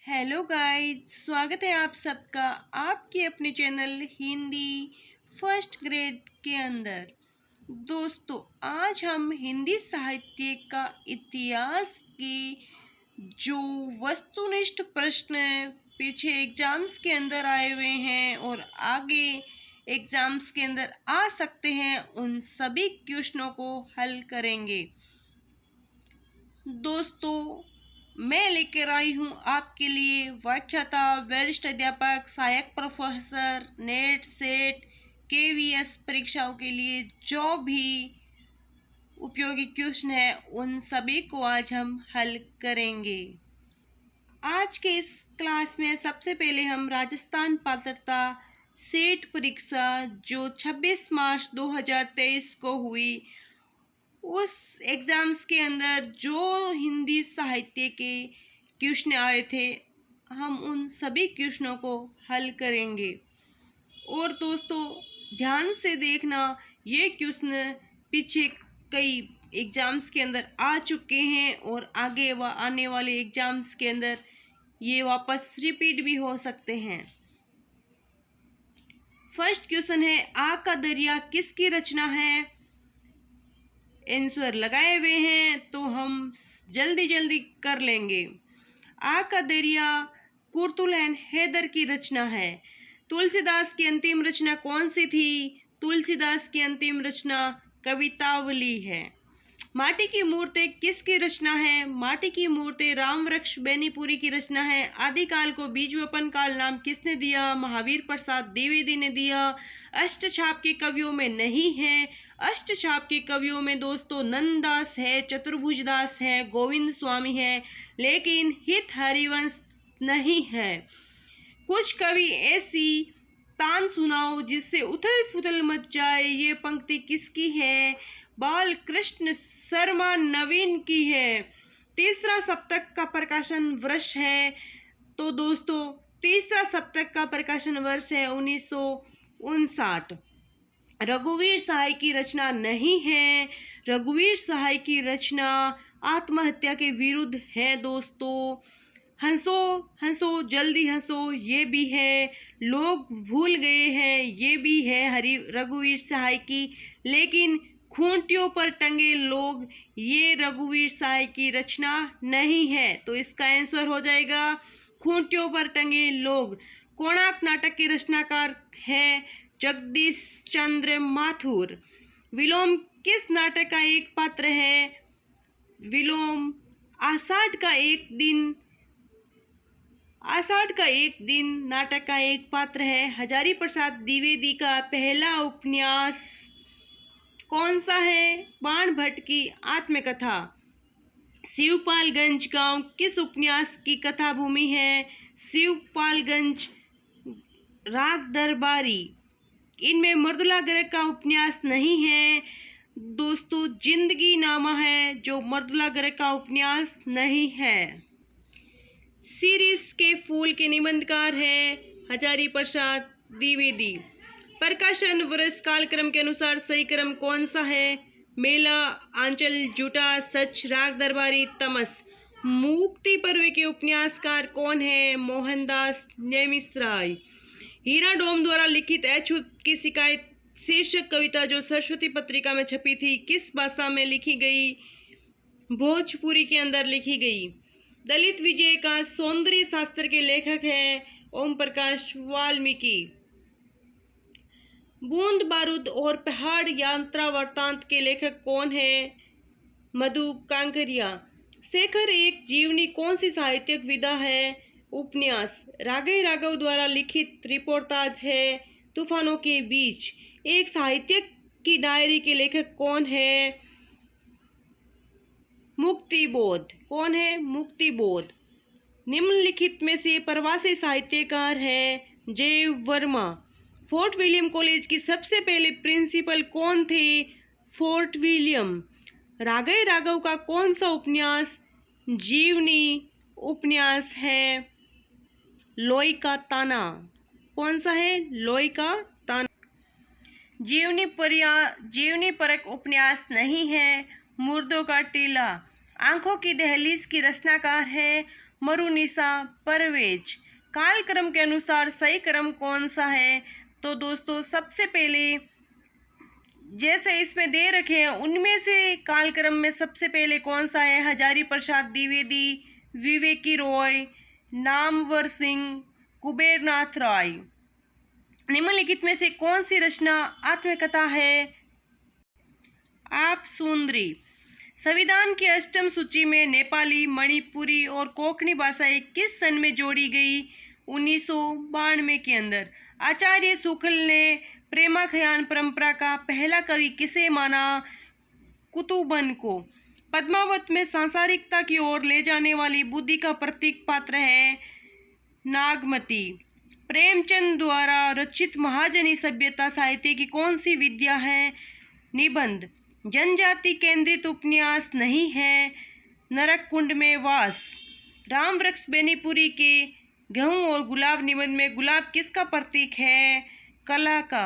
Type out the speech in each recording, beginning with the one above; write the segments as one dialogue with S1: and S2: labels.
S1: Hello guys, स्वागत है आप सबका आपके अपने चैनल हिंदी फर्स्ट ग्रेड के अंदर। दोस्तों, आज हम हिंदी साहित्य का इतिहास की जो वस्तुनिष्ठ प्रश्न पीछे एग्जाम्स के अंदर आए हुए हैं और आगे एग्जाम्स के अंदर आ सकते हैं, उन सभी क्वेश्चनों को हल करेंगे। दोस्तों, मैं लेकर आई हूँ आपके लिए व्याख्याता, वरिष्ठ अध्यापक, सहायक प्रोफेसर, नेट, सेट, केवीएस परीक्षाओं के लिए जो भी उपयोगी क्वेश्चन है, उन सभी को आज हम हल करेंगे। आज के इस क्लास में सबसे पहले हम राजस्थान पात्रता सेट परीक्षा जो 26 मार्च 2023 को हुई, उस एग्ज़ाम्स के अंदर जो हिंदी साहित्य के क्वेश्चन आए थे, हम उन सभी क्वेश्चनों को हल करेंगे। और दोस्तों, ध्यान से देखना, ये क्वेश्चन पीछे कई एग्ज़ाम्स के अंदर आ चुके हैं और आगे आने वाले एग्ज़ाम्स के अंदर ये वापस रिपीट भी हो सकते हैं। फर्स्ट क्वेश्चन है, आग का दरिया किसकी रचना है? आंसर लगाए हुए हैं तो हम जल्दी कर लेंगे। आग का दरिया कुर्तुल एंड हैदर की रचना है। तुलसीदास की अंतिम रचना कौन सी थी? तुलसीदास की अंतिम रचना कवितावली है। माटी की मूर्ति किसकी रचना है? माटी की मूर्ति रामवृक्ष बेनीपुरी की रचना है। आदिकाल को बीजवपन काल नाम किसने दिया? महावीर प्रसाद द्विवेदी ने दिया। अष्टछाप के कवियों में नहीं है। अष्टछाप के कवियों में दोस्तों नंददास है, चतुर्भुजदास है, गोविंद स्वामी है, लेकिन हित हरिवंश नहीं है। कुछ कवि ऐसी तान सुनाओ जिससे उथल पुथल मच जाए, ये पंक्ति किसकी है? बाल कृष्ण शर्मा नवीन की है। तीसरा सप्तक का प्रकाशन वर्ष है, तो दोस्तों तीसरा सप्तक का प्रकाशन वर्ष है 1959। रघुवीर सहाय की रचना नहीं है। रघुवीर सहाय की रचना आत्महत्या के विरुद्ध है दोस्तों। हंसो हंसो जल्दी हंसो, ये भी है। लोग भूल गए हैं, ये भी है रघुवीर सहाय की। लेकिन खूंटियों पर टंगे लोग, ये रघुवीर सहाय की रचना नहीं है, तो इसका आंसर हो जाएगा खूंटियों पर टंगे लोग। कोणार्क नाटक के रचनाकार है जगदीश चंद्र माथुर। विलोम किस नाटक का एक पात्र है? विलोम आषाढ़ का एक दिन नाटक का एक पात्र है। हजारी प्रसाद द्विवेदी का पहला उपन्यास कौन सा है? बाण भट्ट की आत्मकथा। शिवपालगंज गांव किस उपन्यास की कथा भूमि है? शिवपालगंज राग दरबारी। इनमें मर्दुला गर्ग का उपन्यास नहीं है दोस्तों, जिंदगी नामा है जो मर्दुला गर्ग का उपन्यास नहीं है। सीरीज के फूल के निबंधकार है हजारी प्रसाद द्विवेदी। प्रकाशन वर्ष कालक्रम के अनुसार सही क्रम कौन सा है? मेला, आंचल, जूटा, सच, राग दरबारी, तमस। मुक्ति पर्व के उपन्यासकार कौन है? मोहनदास नेमिश्राय। हीरा डोम द्वारा लिखित अछूत की शिकायत शीर्षक कविता जो सरस्वती पत्रिका में छपी थी, किस भाषा में लिखी गई? भोजपुरी के अंदर लिखी गई। दलित विजय का सौंदर्य शास्त्र के लेखक है ओम प्रकाश वाल्मीकि। बूंद बारूद और पहाड़ यात्रा वृत्तांत के लेखक कौन है? मधु कांकरिया। शेखर एक जीवनी कौन सी साहित्यिक विधा है? उपन्यास। राघव राघव द्वारा लिखित रिपोर्टाज है तूफानों के बीच। एक साहित्यिक की डायरी के लेखक कौन है? मुक्तिबोध। कौन है? मुक्तिबोध। निम्नलिखित में से प्रवासी साहित्यकार है जय वर्मा। फोर्ट विलियम कॉलेज की सबसे पहले प्रिंसिपल कौन थे? Fort William. राघव राघव का कौन सा उपन्यास जीवनी उपन्यास है? लोई का ताना। कौन सा है? लोई का ताना। जीवनी परक उपन्यास नहीं है। मुर्दों का टीला। आंखों की दहलीज की रचनाकार है मरुनिसा परवेज। कालक्रम के अनुसार सही क्रम कौन सा है? तो दोस्तों सबसे पहले जैसे इसमें दे रखे हैं उनमें से कालक्रम में सबसे पहले कौन सा है? हजारी प्रसाद द्विवेदी, विवेकी रॉय, नामवर सिंह, कुबेरनाथ राय। निम्नलिखित में से कौन सी रचना आत्मकथा है? आप सुंदरी। संविधान की अष्टम सूची में नेपाली, मणिपुरी और कोंकणी भाषाएं किस सन में जोड़ी गई? 1992 के अंदर। आचार्य शुक्ल ने प्रेमाख्यान परंपरा का पहला कवि किसे माना? कुतुबन को। पद्मावत में सांसारिकता की ओर ले जाने वाली बुद्धि का प्रतीक पात्र है नागमती। प्रेमचंद द्वारा रचित महाजनी सभ्यता साहित्य की कौन सी विद्या है? निबंध। जनजाति केंद्रित उपन्यास नहीं है नरक कुंड में वास। राम वृक्ष बेनीपुरी के गेहूं और गुलाब निबंध में गुलाब किसका प्रतीक है? कला का।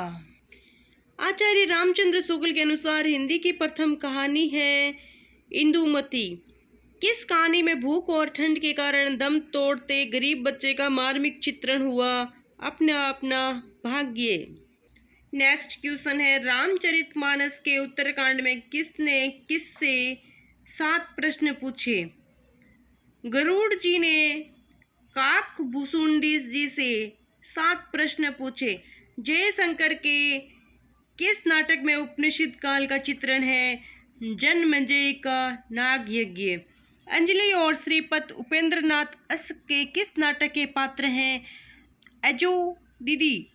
S1: आचार्य रामचंद्र शुक्ल के अनुसार हिंदी की प्रथम कहानी है इंदुमती। किस कहानी में भूख और ठंड के कारण दम तोड़ते गरीब बच्चे का मार्मिक चित्रण हुआ? अपना अपना भाग्य। नेक्स्ट क्वेश्चन है रामचरितमानस के उत्तरकांड में किसने किससे 7 प्रश्न पूछे? गरुड़ जी ने काकभूषुंडी जी से 7 प्रश्न पूछे। जयशंकर के किस नाटक में उपनिषद काल का चित्रण है? जन्मेजय का नाग यज्ञ। अंजलि और श्रीपत उपेंद्र नाथ अस के किस नाटक के पात्र हैं? अजो दीदी।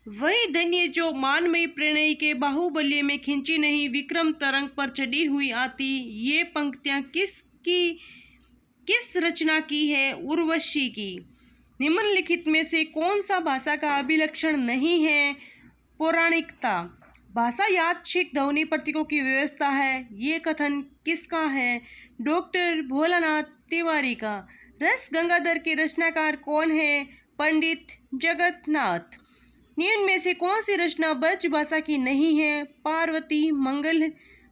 S1: वही धन्य जो मानमयी प्रणय के बाहुबल्य में खिंची नहीं विक्रम तरंग पर चढ़ी हुई आती। ये पंक्तियां किस रचना की है? उर्वशी की। निम्नलिखित में से कौन सा भाषा का अभिलक्षण नहीं है? पौराणिकता। भाषा यादृच्छिक ध्वनि प्रतीकों की व्यवस्था है। ये कथन किसका है? डॉक्टर भोलानाथ तिवारी का। रस गंगाधर के रचनाकार कौन है? पंडित जगन्नाथ। निम्न में से कौन सी रचना ब्रज भाषा की नहीं है? पार्वती मंगल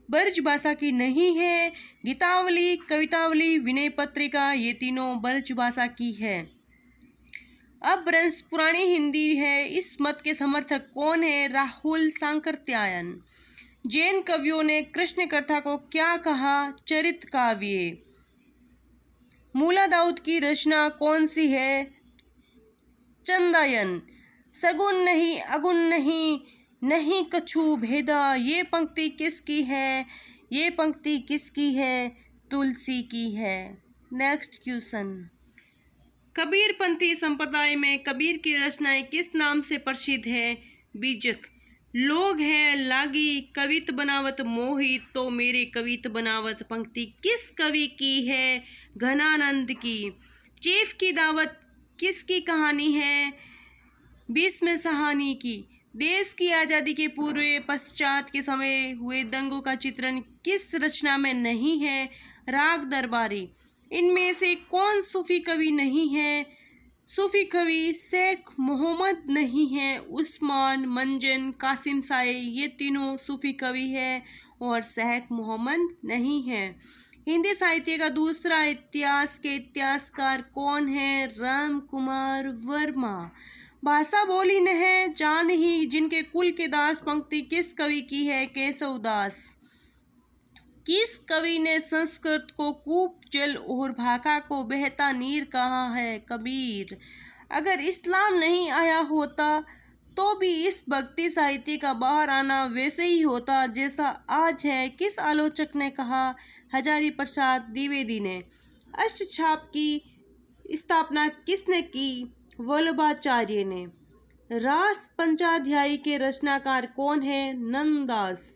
S1: ब्रज भाषा की नहीं है। गीतावली, कवितावली, विनय पत्रिका ये तीनों ब्रज भाषा की है। अपभ्रंश पुरानी हिंदी है। इस मत के समर्थक कौन है? राहुल सांकृत्यायन। जैन कवियों ने कृष्ण कथा को क्या कहा? चरित काव्य। मूला दाऊद की रचना कौन सी है? चंदायन। सगुन नहीं अगुन नहीं नहीं कछु भेदा। ये पंक्ति किसकी है? ये पंक्ति किसकी है? तुलसी की है। Next question. कबीरपंथी संप्रदाय में कबीर की रचनाएं किस नाम से प्रसिद्ध है? बीजक। लोग है लागी कवित बनावत मोहित तो मेरे कवित बनावत पंक्ति किस कवि की है? घनानंद की। चीफ की दावत किसकी कहानी है? भीष्म साहनी की। देश की आज़ादी के पूर्व पश्चात के समय हुए दंगों का चित्रण किस रचना में नहीं है? राग दरबारी। इनमें से कौन सूफी कवि नहीं है? सूफी कवि शेख मोहम्मद नहीं है। उस्मान, मंजन, कासिम साए ये तीनों सूफी कवि हैं और शेख मोहम्मद नहीं है। हिंदी साहित्य का दूसरा इतिहास के इतिहासकार कौन है? राम कुमार वर्मा। भाषा बोली न है जान ही जिनके कुल के दास पंक्ति किस कवि की है? केशव दास। किस कवि ने संस्कृत को कूप जल और भाखा को बहता नीर कहा है? कबीर। अगर इस्लाम नहीं आया होता तो भी इस भक्ति साहित्य का बाहर आना वैसे ही होता जैसा आज है। किस आलोचक ने कहा? हजारी प्रसाद द्विवेदी ने। अष्टछाप की स्थापना किसने की? वल्लभाचार्य ने। रास पंचाध्यायी के रचनाकार कौन है? नंददास।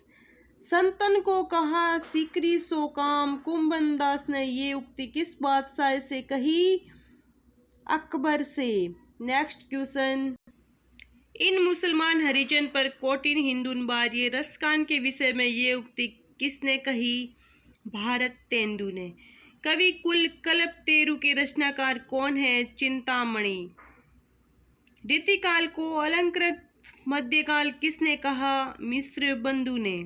S1: संतन को कहा सिकरी सो काम। कुंभन दास ने ये उक्ति किस बादशाह से कही? अकबर से। Next question. इन मुसलमान हरिजन पर कोटिन हिंदुन बार्य रसकान के विषय में ये उक्ति किसने कही? भारत तेंदु ने। कवि कुल कल्पतरु के रचनाकार कौन है? चिंतामणि। रीतिकाल को अलंकृत मध्यकाल किसने कहा? मिश्र बंधु ने।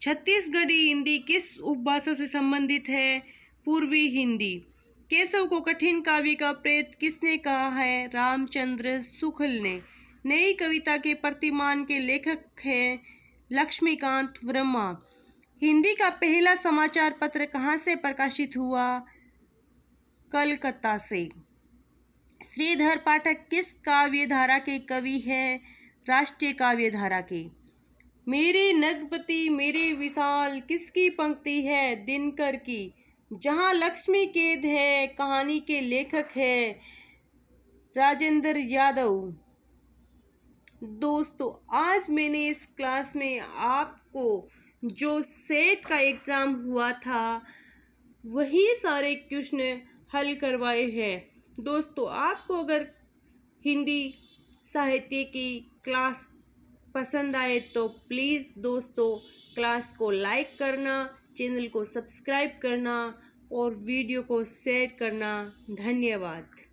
S1: छत्तीसगढ़ी हिंदी किस उपभाषा से संबंधित है? पूर्वी हिंदी। केशव को कठिन काव्य का प्रेत किसने कहा है? रामचंद्र शुक्ल ने। नई कविता के प्रतिमान के लेखक हैं लक्ष्मीकांत वर्मा। हिंदी का पहला समाचार पत्र कहाँ से प्रकाशित हुआ? कलकत्ता से। श्रीधर पाठक किस काव्य धारा के कवि हैं? राष्ट्रीय काव्य धारा के। मेरे नगपति मेरे विशाल किसकी पंक्ति है? दिनकर की। जहाँ लक्ष्मी कैद है कहानी के लेखक है राजेंद्र यादव। दोस्तों, आज मैंने इस क्लास में आपको जो सेट का एग्ज़ाम हुआ था वही सारे क्वेश्चन हल करवाए हैं। दोस्तों, आपको अगर हिंदी साहित्य की क्लास पसंद आए तो प्लीज़ दोस्तों क्लास को लाइक करना, चैनल को सब्सक्राइब करना और वीडियो को शेयर करना। धन्यवाद।